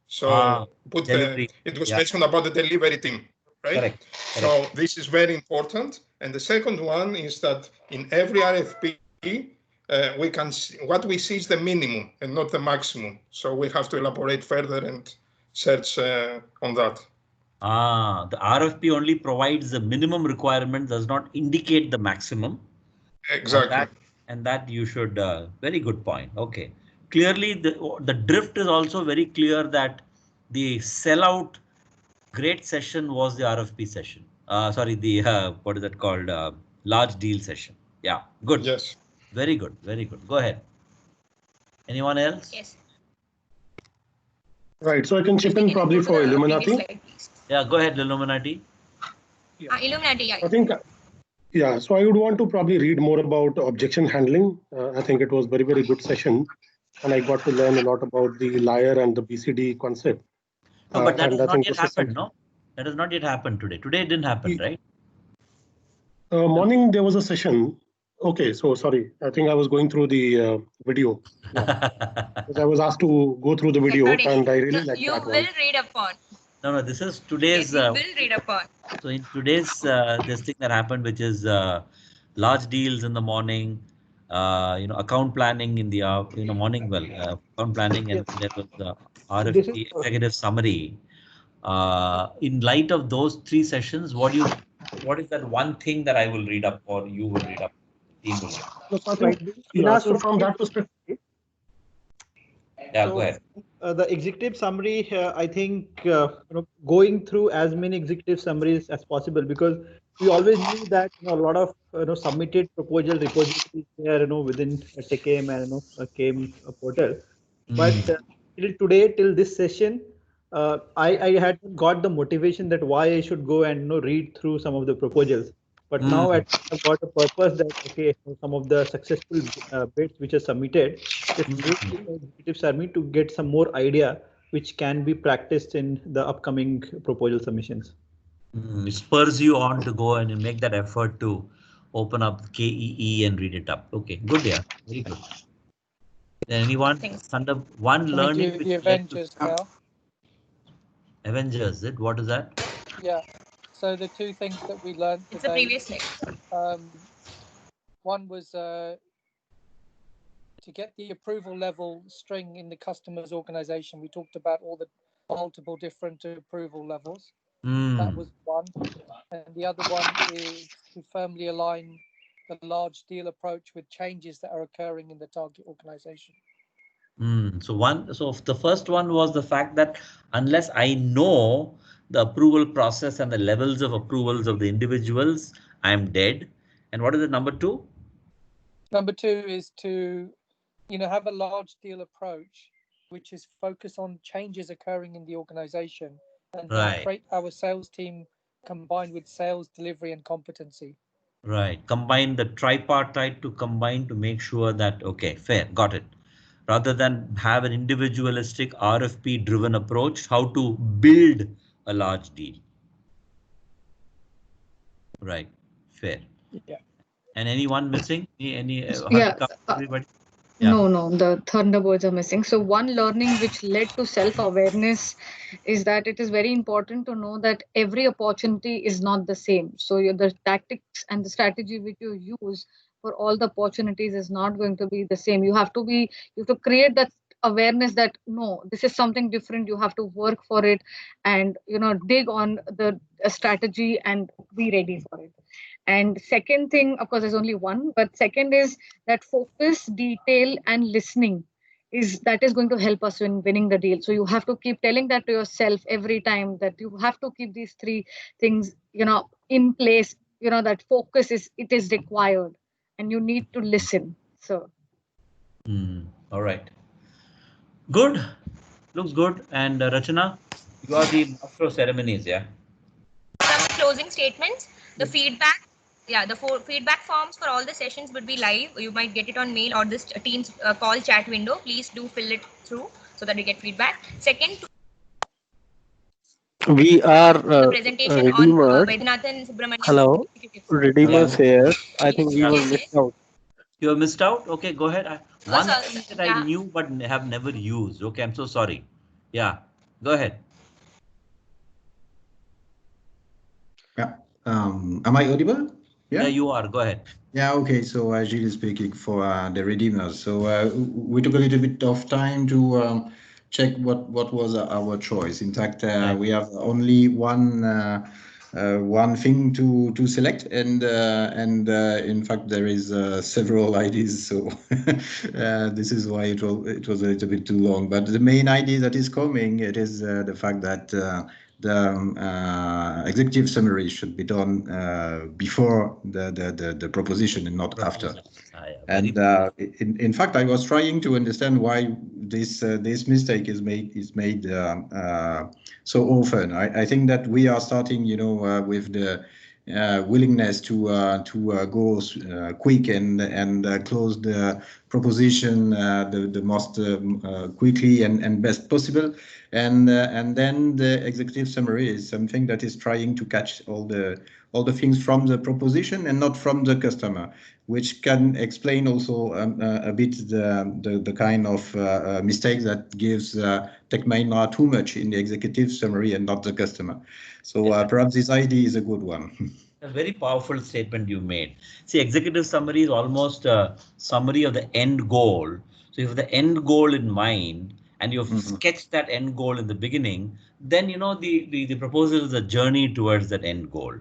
So put it was mentioned about the delivery team, right? Correct. So this is very important. And the second one is that in every RFP, we can see, what we see is the minimum and not the maximum. So we have to elaborate further and search on that. The RFP only provides the minimum requirement, does not indicate the maximum. Exactly. And that you should, very good point. Okay. Clearly, the drift is also very clear that the sellout great session was the RFP session. Sorry, the, what is that called? Large deal session. Yeah, good. Yes. Very good. Very good. Go ahead. Anyone else? Yes. Right. So I can chip in probably for Illuminati. Yeah, go ahead, Illuminati. Illuminati, yeah. I think, yeah, so I would want to probably read more about objection handling. I think it was very, very good session. And I got to learn a lot about the liar and the BCD concept. No, but that has I not think yet this is happened, no? That has not yet happened today. Today it didn't happen, right? Morning, there was a session. Okay, so sorry. I think I was going through the video. Yeah. Because I was asked to go through the video and I really liked You that will one. read upon. No, this is today's. Yes, you will read upon. So in today's this thing that happened, which is large deals in the morning, account planning in the morning. Well, account planning, and there was the RFP executive summary. In light of those 3 sessions, what is that one thing that I will read up or you will read up? The team will read up? So I think, so from that perspective. Yeah, go ahead. The executive summary, I think, going through as many executive summaries as possible, because we always knew that a lot of submitted proposal repositories there, within TechAIM and KAIM portal. But till today, till this session, I had got the motivation that why I should go and read through some of the proposals. But now I've got a purpose that, okay, some of the successful bids which are submitted, just go to the executive summary to get some more idea which can be practiced in the upcoming proposal submissions. It spurs you on to go and make that effort to open up KEE and read it up. Okay, good, yeah, very good. Then anyone under one Can learning we do which the Avengers now? Avengers, what is that? Yeah. So the 2 things that we learned today. It's the previous thing. One was to get the approval level string in the customer's organization. We talked about all the multiple different approval levels. That was one. And the other one is to firmly align the large deal approach with changes that are occurring in the target organization. So the first one was the fact that unless I know the approval process and the levels of approvals of the individuals, I am dead. And what is the number 2? Number 2 is to, have a large deal approach, which is focused on changes occurring in the organization and create our sales team combined with sales delivery and competency. Right. Combine the tripartite to combine to make sure that, okay, fair, got it. Rather than have an individualistic RFP driven approach, how to build a large deal. Right. Fair. Yeah. And anyone missing? Any everybody? No, the Thunderbirds are missing. So one learning which led to self-awareness is that it is very important to know that every opportunity is not the same. So the tactics and the strategy which you use for all the opportunities is not going to be the same. You have to create that awareness that no, this is something different. You have to work for it and dig on the strategy and be ready for it. And second thing, of course, there's only one, but second is that focus, detail, and listening that is going to help us in winning the deal. So you have to keep telling that to yourself every time, that you have to keep these three things, in place. That focus is required, and you need to listen. So. All right. Good. Looks good. And Rachana, you are the master of ceremonies, yeah? Some closing statements. The feedback, feedback forms for all the sessions would be live. You might get it on mail or this Teams call chat window. Please do fill it through so that we get feedback. Second, We are the presentation on Vaidyanathan Subramanian. Hello, Redeemers here. I think we were missed out. You have missed out? Okay, go ahead. One thing that I yeah. knew but have never used. Okay, I'm so sorry. Yeah, go ahead. Yeah. Am I audible? Yeah, you are. Go ahead. Yeah, okay. So Gilles speaking for the Redeemers. So we took a little bit of time to check what was our choice. In fact, we have only one thing to select, and in fact there is several ideas. So this is why it was a little bit too long. But the main idea that is coming, it is the fact that the executive summary should be done before the proposition and not after. And in fact, I was trying to understand why this mistake is made so often. I think that we are starting, with the willingness to go quick and close the proposition the most quickly and best possible, and then the executive summary is something that is trying to catch all the things from the proposition and not from the customer, which can explain also a bit the kind of mistake that gives Tech Mahindra too much in the executive summary and not the customer. So perhaps this idea is a good one. A very powerful statement you made. See, executive summary is almost a summary of the end goal. So you have the end goal in mind and you've sketched that end goal in the beginning, then the proposal is a journey towards that end goal.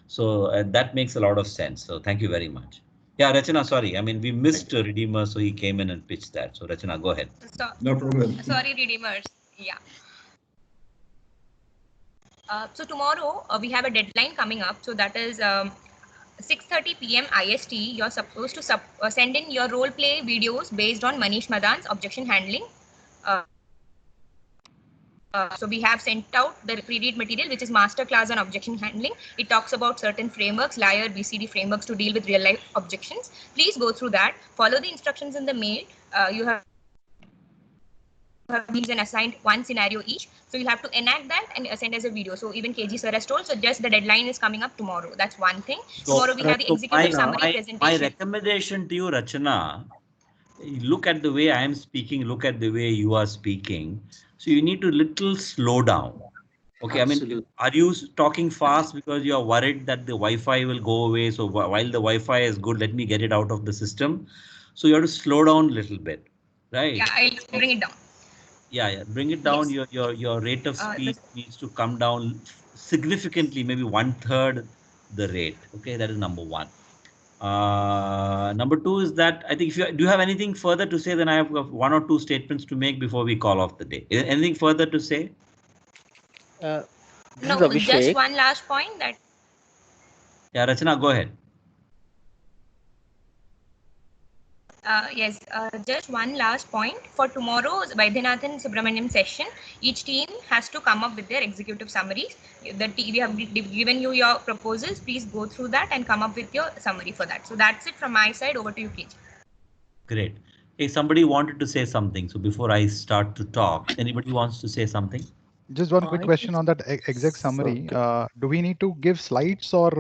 So that makes a lot of sense. So thank you very much. Yeah, Rachana, sorry. I mean, we missed Redeemer, so he came in and pitched that. So Rachana, go ahead. No problem. Sorry, Redeemers. Yeah. So tomorrow we have a deadline coming up. So that is 6:30 p.m. IST. You're supposed to send in your role play videos based on Manish Madan's objection handling. So we have sent out the pre-read material, which is masterclass on objection handling. It talks about certain frameworks, LIAR, BCD frameworks to deal with real-life objections. Please go through that. Follow the instructions in the mail. You have been assigned one scenario each. So you'll have to enact that and send as a video. So even KG sir has told. So just the deadline is coming up tomorrow. That's one thing. Tomorrow we have the executive summary presentation. My recommendation to you, Rachana, look at the way I am speaking, look at the way you are speaking. So you need to little slow down. Okay, absolutely. I mean, are you talking fast because you are worried that the Wi-Fi will go away? So while the Wi-Fi is good, let me get it out of the system. So you have to slow down a little bit, right? Yeah, I'll bring it down. Yeah, bring it down. Yes. Your rate of speed needs to come down significantly, maybe 1/3 the rate. Okay, that is number one. Number two is that I think do you have anything further to say? Then I have one or two statements to make before we call off the day. Anything further to say? No, just one last point that. Yeah, Rachana, go ahead. Yes, just one last point. For tomorrow's Vaidyanathan Subramaniam session, each team has to come up with their executive summaries. We have given you your proposals. Please go through that and come up with your summary for that. So that's it from my side. Over to you, KG. Great. Hey, somebody wanted to say something. So before I start to talk, anybody wants to say something? Just one quick question on that exec summary. Do we need to give slides or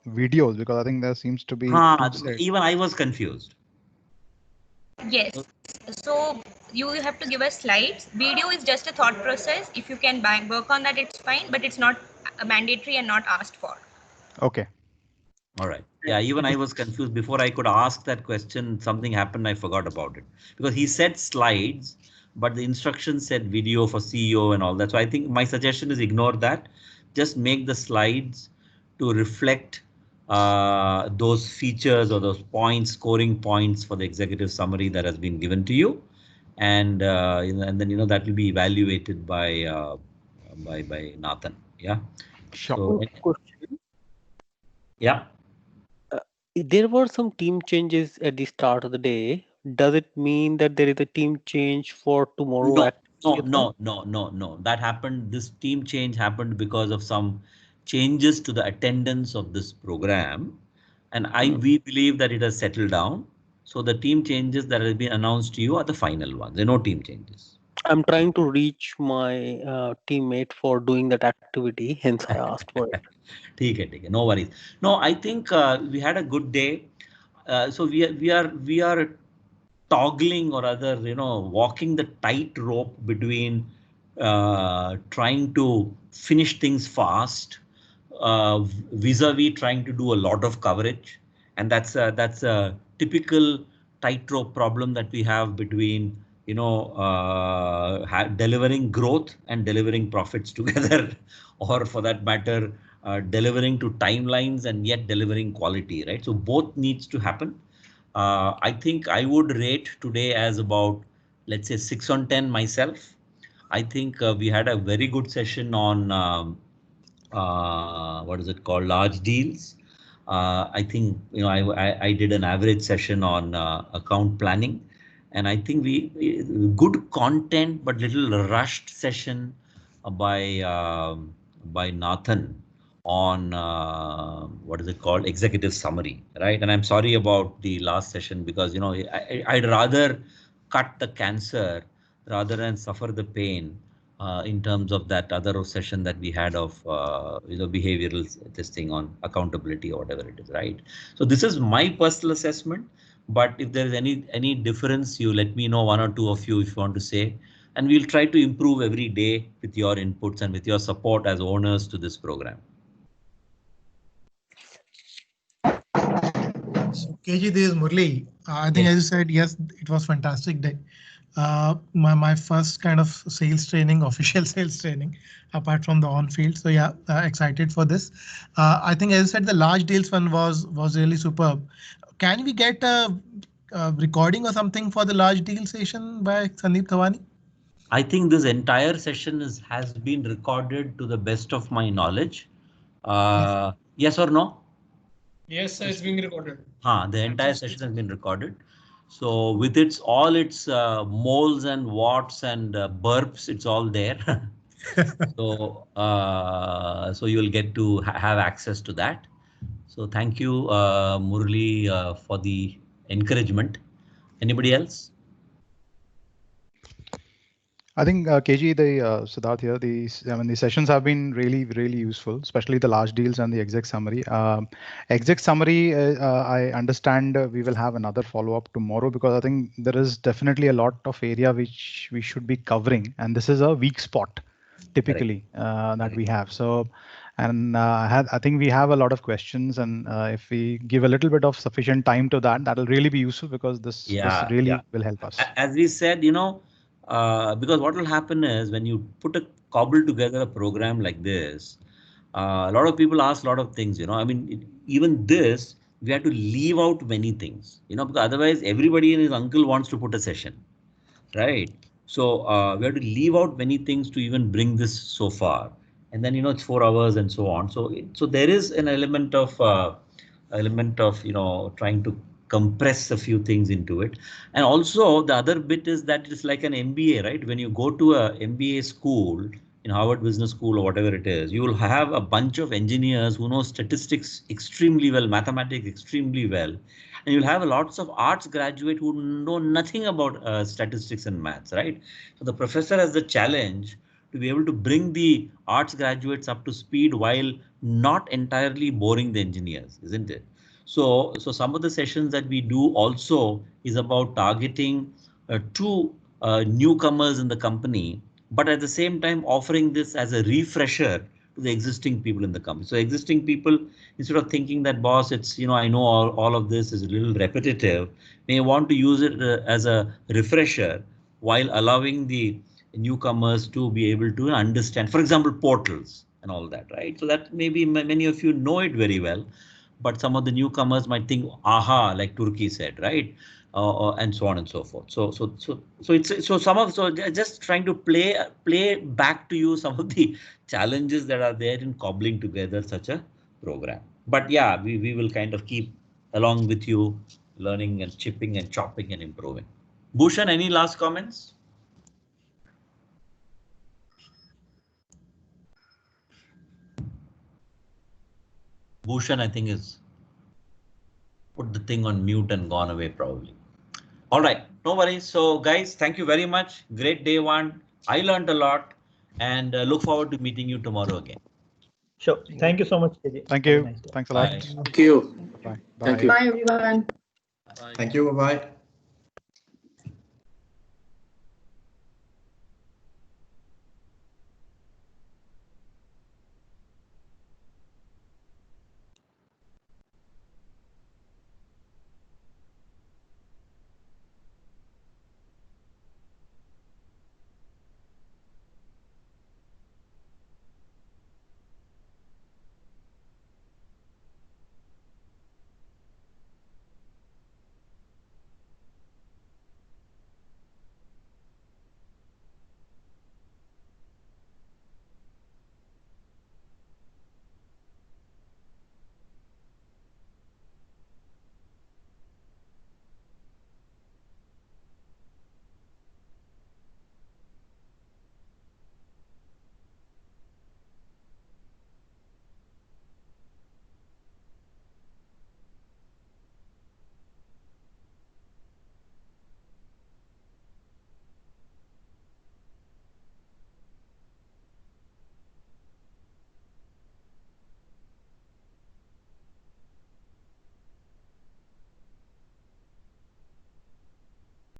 videos? Because I think there seems to be. Even I was confused. Yes. So you have to give us slides. Video is just a thought process. If you can work on that, it's fine, but it's not mandatory and not asked for. Okay. All right. Yeah, even I was confused. Before I could ask that question, something happened. I forgot about it because he said slides, but the instructions said video for CEO and all that. So I think my suggestion is ignore that. Just make the slides to reflect those features or those points, scoring points for the executive summary that has been given to you, and and then that will be evaluated by Nathan. Yeah. Sure. So, Question. Yeah. There were some team changes at the start of the day. Does it mean that there is a team change for tomorrow No, activity as well? no. That happened. This team change happened because of some changes to the attendance of this program, and we believe that it has settled down. So the team changes that have been announced to you are the final ones. There are no team changes. I'm trying to reach my teammate for doing that activity, hence I asked for it. ठीक है, no worries. No, I think we had a good day. So we are toggling, or rather, walking the tightrope between trying to finish things fast, vis-a-vis trying to do a lot of coverage, and that's a typical tightrope problem that we have between delivering growth and delivering profits together, or for that matter, delivering to timelines and yet delivering quality, right? So both needs to happen. I think I would rate today as about, let's say, 6 on 10 myself. I think we had a very good session on what is it called, large deals. I think I did an average session on account planning, and I think good content but little rushed session by Nathan on what is it called, executive summary, right? And I'm sorry about the last session, because I'd rather cut the cancer rather than suffer the pain in terms of that other session that we had of behavioral this thing on accountability or whatever it is, right? So this is my personal assessment, but if there is any difference, you let me know, one or two of you, if you want to say, and we'll try to improve every day with your inputs and with your support as owners to this program. So KG, this is Murli. I think, as you said, yes, it was fantastic day. My first kind of sales training, official sales training, apart from the on-field. So yeah, excited for this. I think, as you said, the large deals one was really superb. Can we get a recording or something for the large deal session by Sandeep Thawani? I think this entire session has been recorded to the best of my knowledge. Yes or no? Yes, sir, it's being recorded. The entire session has been recorded. So with all its moles and watts and burps, it's all there. So so you will get to have access to that. So thank you, Murli, for the encouragement. Anybody else? I think KG, Siddharth here, the sessions have been really useful, especially the large deals and the exec summary. Exec summary, I understand we will have another follow-up tomorrow, because I think there is definitely a lot of area which we should be covering, and this is a weak spot typically that we have. So, and I think we have a lot of questions, and if we give a little bit of sufficient time to that, will really be useful, because this really will help us. As we said, because what will happen is, when you cobble together a program like this, a lot of people ask a lot of things, I mean, even this, we have to leave out many things, because otherwise everybody and his uncle wants to put a session, right? So we have to leave out many things to even bring this so far. And then, it's 4 hours and so on. So there is an element of trying to compress a few things into it. And also the other bit is that it's like an MBA, right? When you go to a MBA school in Harvard Business School or whatever it is, you will have a bunch of engineers who know statistics extremely well, mathematics extremely well. And you'll have lots of arts graduate who know nothing about statistics and maths, right? So the professor has the challenge to be able to bring the arts graduates up to speed while not entirely boring the engineers, isn't it? So some of the sessions that we do also is about targeting two newcomers in the company, but at the same time offering this as a refresher to the existing people in the company. So existing people, instead of thinking that, boss, it's, I know all of this is a little repetitive, may want to use it as a refresher while allowing the newcomers to be able to understand, for example, portals and all that, right? So that maybe many of you know it very well, but some of the newcomers might think, aha, like Turkey said, right? And so on and so forth. So just trying to play back to you some of the challenges that are there in cobbling together such a program. But yeah, we will kind of keep along with you, learning and chipping and chopping and improving. Bhushan, any last comments? Bhushan, I think, is put the thing on mute and gone away probably. All right, no worries. So guys, thank you very much. Great day one. I learned a lot and look forward to meeting you tomorrow again. Sure. Thank you so much, KJ. Thank you. Nice Thanks a lot. Thank you. Bye. Thank you. Bye, everyone. Thank you. Bye-bye.